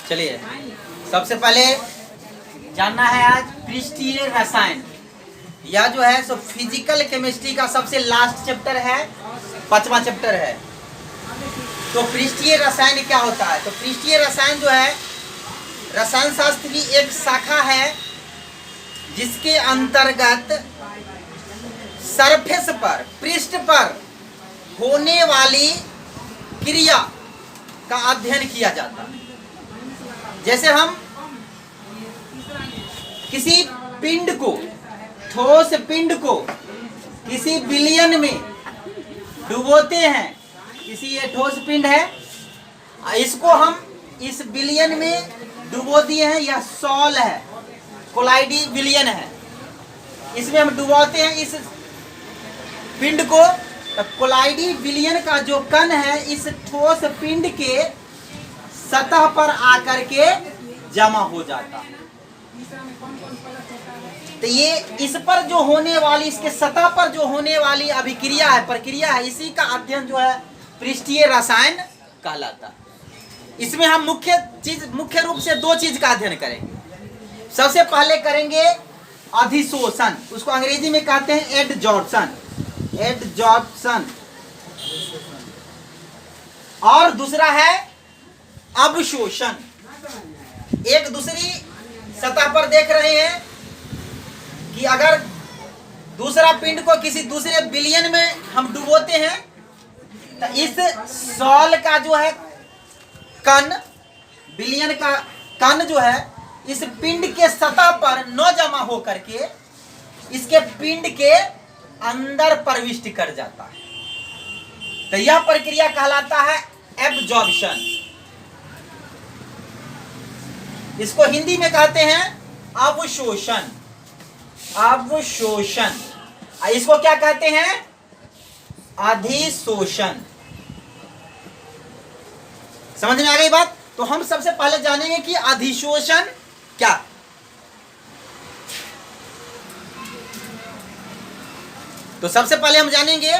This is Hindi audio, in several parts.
चलिए सबसे पहले जानना है आज पृष्ठीय रसायन। यह जो है सो फिजिकल केमिस्ट्री का सबसे लास्ट चैप्टर है, 5वां चैप्टर है। तो पृष्ठीय रसायन क्या होता है? तो पृष्ठीय रसायन जो है रसायन शास्त्र की एक शाखा है जिसके अंतर्गत सरफेस पर, पृष्ठ पर होने वाली क्रिया का अध्ययन किया जाता है। जैसे हम किसी पिंड को, ठोस पिंड को किसी विलयन में डुबोते हैं, किसी ये ठोस पिंड है, इसको हम इस विलयन में डुबो दिए हैं, यह सॉल है, कोलाइडी विलयन है, इसमें हम डुबोते हैं इस पिंड को। तो कोलाइडी विलयन का जो कण है इस ठोस पिंड के सतह पर आकर के जमा हो जाता है। तो ये इस पर जो होने वाली, इसके सतह पर जो होने वाली अभिक्रिया है, प्रक्रिया है, इसी का अध्ययन जो है पृष्ठीय रसायन कहलाता है। इसमें हम मुख्य रूप से दो चीज का अध्ययन करेंगे। सबसे पहले करेंगे अधिशोषण, उसको अंग्रेजी में कहते हैं एडजॉर्प्शन, एडजॉर्प्शन। और दूसरा है अवशोषण। एक दूसरी सतह पर देख रहे हैं कि अगर दूसरा पिंड को किसी दूसरे विलयन में हम डुबोते हैं तो इस सॉल का जो है कण, विलयन का कण जो है इस पिंड के सतह पर न जमा हो करके इसके पिंड के अंदर प्रविष्ट कर जाता है। तो यह प्रक्रिया कहलाता है एब्जॉर्प्शन। इसको हिंदी में कहते हैं अवशोषण, अवशोषण। इसको क्या कहते हैं? अधिशोषण। समझ में आ गई बात? तो हम सबसे पहले जानेंगे कि अधिशोषण क्या। तो सबसे पहले हम जानेंगे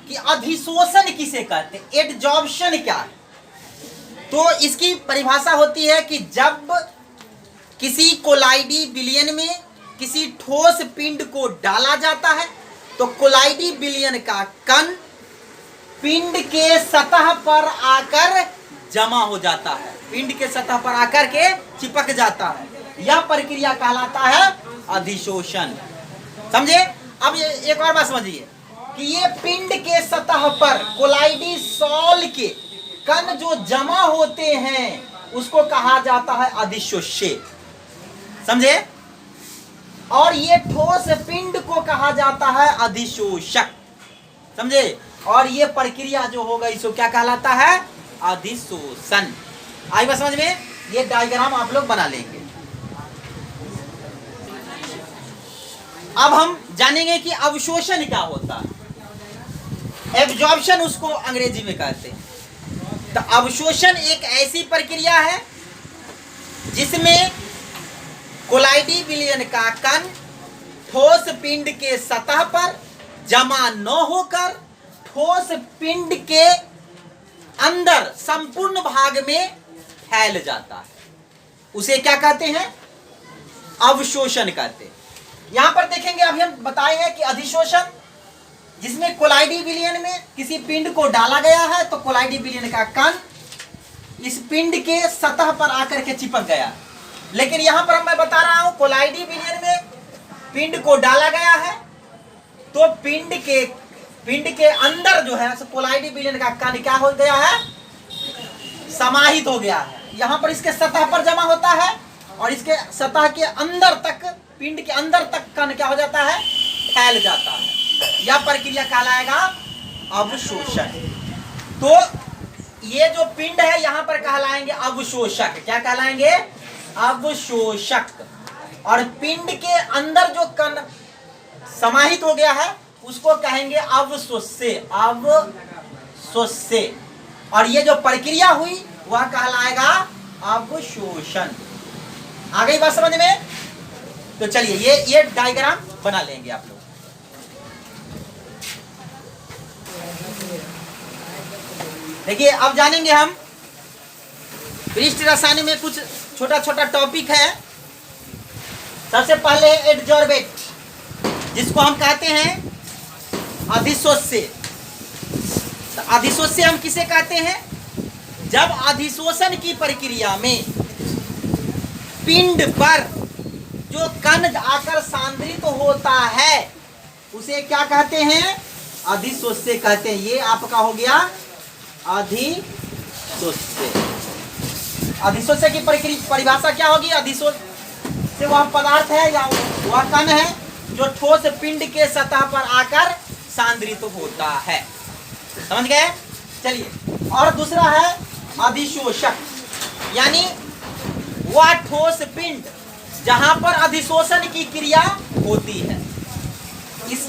कि अधिशोषण किसे कहते हैं, एडजॉर्प्शन क्या है। तो इसकी परिभाषा होती है कि जब किसी कोलाइडी विलयन में किसी ठोस पिंड को डाला जाता है तो कोलाइडी विलयन का कण पिंड के सतह पर आकर जमा हो जाता है, पिंड के सतह पर आकर के चिपक जाता है। यह प्रक्रिया कहलाता है अधिशोषण। समझे? अब ये एक और बात समझिए कि ये पिंड के सतह पर कोलाइडी सॉल के कण जो जमा होते हैं उसको कहा जाता है अधिशोष्य। समझे? और ये ठोस पिंड को कहा जाता है अधिशोषक। समझे? और ये प्रक्रिया जो होगा इसको क्या कहलाता है? अधिशोषण। आई बात समझ में? ये डायग्राम आप लोग बना लेंगे। अब हम जानेंगे कि अवशोषण क्या होता है। एब्जॉर्प्शन उसको अंग्रेजी में कहते हैं। तो अवशोषण एक ऐसी प्रक्रिया है जिसमें कोलाइडी विलयन का कण ठोस पिंड के सतह पर जमा न होकर ठोस पिंड के अंदर संपूर्ण भाग में फैल जाता है, उसे क्या कहते हैं? अवशोषण कहते हैं। यहां पर देखेंगे, अभी हम बताए हैं कि अधिशोषण जिसमें कोलाइडी विलयन में किसी पिंड को डाला गया है तो कोलाइडी विलयन का कण इस पिंड के सतह पर आकर के चिपक गया। लेकिन यहां पर मैं बता रहा हूं कोलाइडी विलयन में पिंड को डाला गया है तो पिंड के अंदर जो है कोलाइडी विलयन का कण क्या हो गया है? समाहित हो गया है। यहां पर इसके सतह पर जमा होता है और इसके सतह के अंदर तक, पिंड के अंदर तक कण क्या हो जाता है? फैल जाता है। यह प्रक्रिया कहलाएगा अवशोषण। तो ये जो पिंड है यहां पर कहलाएंगे अवशोषक। क्या कहलाएंगे? अवशोषक। और पिंड के अंदर जो कण समाहित हो गया है उसको कहेंगे अवशोष्य, अवशोष्य। और ये जो प्रक्रिया हुई वह कहलाएगा अवशोषण। आ गई बात समझ में? तो चलिए ये डायग्राम बना लेंगे आप लोग। देखिए अब जानेंगे हम पृष्ठ रसायन में कुछ छोटा छोटा टॉपिक है। सबसे पहले एडजॉर्बेट, जिसको हम कहते हैं अधिशोष्य। तो अधिशोष्य हम किसे कहते हैं? जब अधिशोषण की प्रक्रिया में पिंड पर जो कण आकर सांद्रित होता है उसे क्या कहते हैं? अधिशोष्य कहते हैं। ये आपका हो गया अधिशोष्य। अधिशोष्य की परिभाषा क्या होगी? अधिशोष्य वह पदार्थ है या वह कण है जो ठोस पिंड के सतह पर आकर सांद्रित होता है। समझ गए? चलिए, और दूसरा है अधिशोषक, यानी वह ठोस पिंड जहां पर अधिशोषण की क्रिया होती है।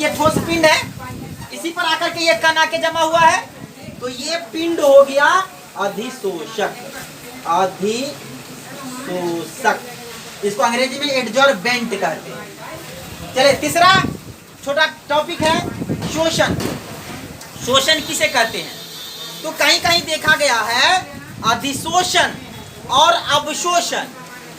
ये ठोस पिंड है, इसी पर आकर के ये कण आके जमा हुआ है, तो ये पिंड हो गया अधिशोषक। अधिशोषक, इसको अंग्रेजी में एडजॉर्बेंट कहते हैं। चलिए, तीसरा छोटा टॉपिक है शोषण। शोषण किसे कहते हैं? तो कहीं कहीं देखा गया है अधिशोषण और अवशोषण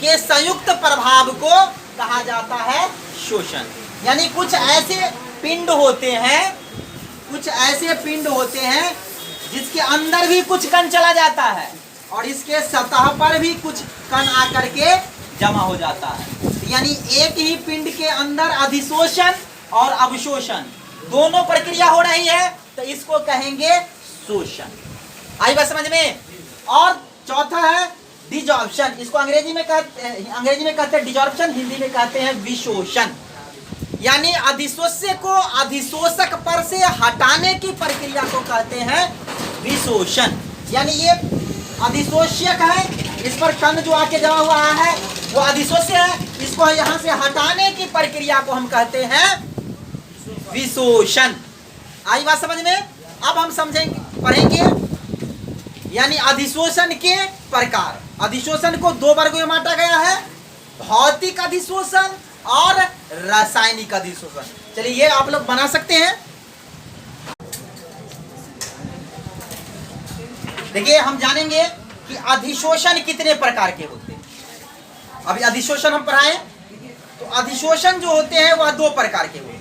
के संयुक्त प्रभाव को कहा जाता है शोषण। यानी कुछ ऐसे पिंड होते हैं जिसके अंदर भी कुछ कण चला जाता है और इसके सतह पर भी कुछ कण आकर के जमा हो जाता है। यानी एक ही पिंड के अंदर अधिशोषण और अवशोषण दोनों प्रक्रिया हो रही है, तो इसको कहेंगे शोषण। आई बात समझ में? और चौथा है डिजॉर्प्शन। इसको अंग्रेजी में कहते हैं डिजॉर्प्शन, हिंदी में कहते हैं विशोषण। यानी अधिशोष्य को अधिशोषक पर से हटाने की प्रक्रिया को कहते हैं विशोषण। यानी ये अधिशोष्यक है, इस पर कण जो आके जमा हुआ है वो अधिशोष्य है, इसको यहाँ से हटाने की प्रक्रिया को हम कहते हैं विशोषण। आई बात समझ में? अब हम समझेंगे, पढ़ेंगे, यानी अधिशोषण के प्रकार। अधिशोषण को दो वर्गों में बांटा गया है, भौतिक अधिशोषण और रासायनिक अधिशोषण। चलिए, ये आप लोग बना सकते हैं। देखिए, हम जानेंगे कि अधिशोषण कितने प्रकार के होते हैं। अभी अधिशोषण हम पढ़ाएं तो अधिशोषण जो होते हैं वह दो प्रकार के होते हैं।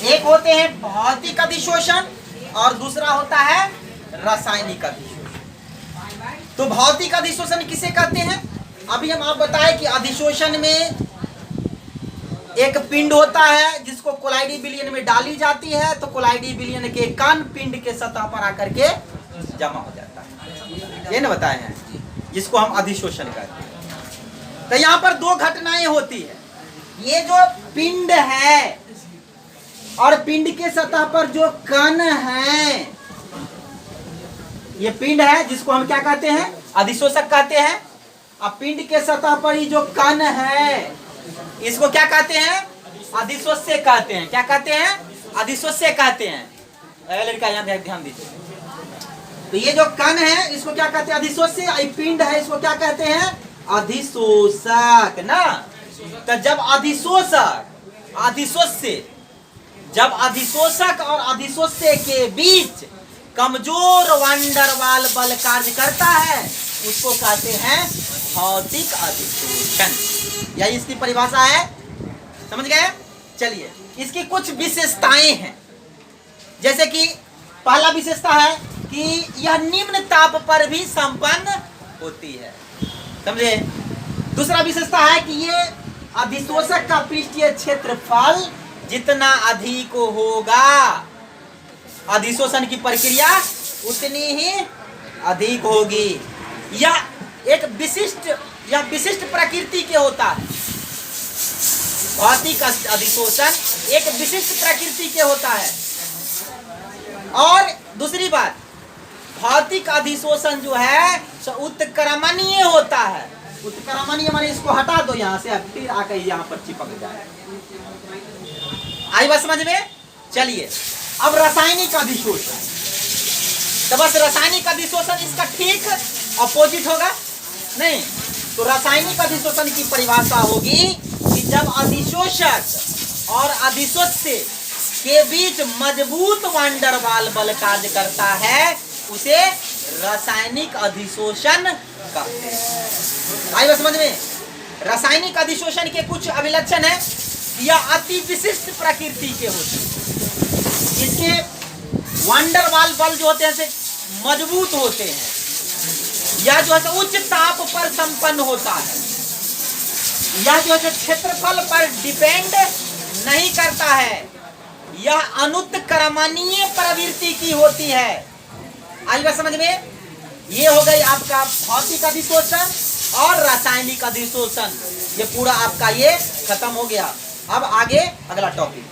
एक होते हैं भौतिक अधिशोषण और दूसरा होता है रासायनिक अधिशोषण। तो भौतिक अधिशोषण किसे कहते हैं? अभी हम आप बताएं कि अधिशोषण में एक पिंड होता है जिसको कोलाइडी विलयन में डाली जाती है, तो कोलाइडी विलयन के कण पिंड के सतह पर आकर के जमा हो जाता है। ये ना बताए हैं, जिसको हम अधिशोषण कहते हैं। तो यहाँ पर दो घटनाएं होती है। ये जो पिंड है और पिंड के सतह पर जो कण है, ये पिंड है जिसको हम क्या कहते हैं? अधिशोषक कहते हैं। अब पिंड के सतह पर ही जो कण है इसको क्या कहते हैं? अधिशोष्य कहते हैं। क्या कहते हैं? अधिशोष्य कहते हैं। लड़का यहाँ ध्यान दीजिए। तो ये जो कण है इसको क्या कहते हैं? अधिशोष्य। पिंड है इसको क्या कहते हैं? अधिशोषक ना। तो जब अधिशोषक और अधिशोष्य के बीच कमजोर वंडरवाल बल कार्य करता है उसको कहते हैं भौतिक अधिशोषण। यही इसकी परिभाषा है। समझ गए? चलिए, इसकी कुछ विशेषताएं हैं। जैसे कि पहला विशेषता है कि यह निम्न ताप पर भी संपन्न होती है। समझे? दूसरा विशेषता है कि ये अधिशोषक का पृष्ठीय क्षेत्रफल जितना अधिक होगा, अधिशोषण की प्रक्रिया उतनी ही अधिक होगी। यह विशिष्ट प्रकृति के होता है। भौतिक अधिशोषण एक विशिष्ट प्रकृति के होता है। और दूसरी बात, भौतिक अधिशोषण जो है उत्क्रमणीय होता है। उत्क्रमणीय माने इसको हटा दो यहाँ से, फिर आकर यहाँ पर चिपक जाए। आई बात समझ में? चलिए, अब रासायनिक अधिशोषण। तो बस रासायनिक अधिशोषण इसका ठीक अपोजिट होगा नहीं। तो रासायनिक अधिशोषण की परिभाषा होगी कि जब अधिशोषक और अधिशोष्य के बीच मजबूत वंडरवाल बल कार्य करता है उसे रासायनिक अधिशोषण कहते हैं। आई बात समझ में? रासायनिक अधिशोषण के कुछ अभिलक्षण है, यह अति विशिष्ट प्रकृति के होते हैं। इसके वंडरवाल बल जो होते हैं से मजबूत होते हैं, यह जो है उच्च ताप पर संपन्न होता है, यह जो है क्षेत्रफल पर डिपेंड नहीं करता है, यह अनुत्क्रमणीय प्रवृत्ति की होती है। आई बात समझ में? ये हो गई आपका भौतिक अधिशोषण और रासायनिक अधिशोषण, ये पूरा आपका ये खत्म हो गया। अब आगे अगला टॉपिक।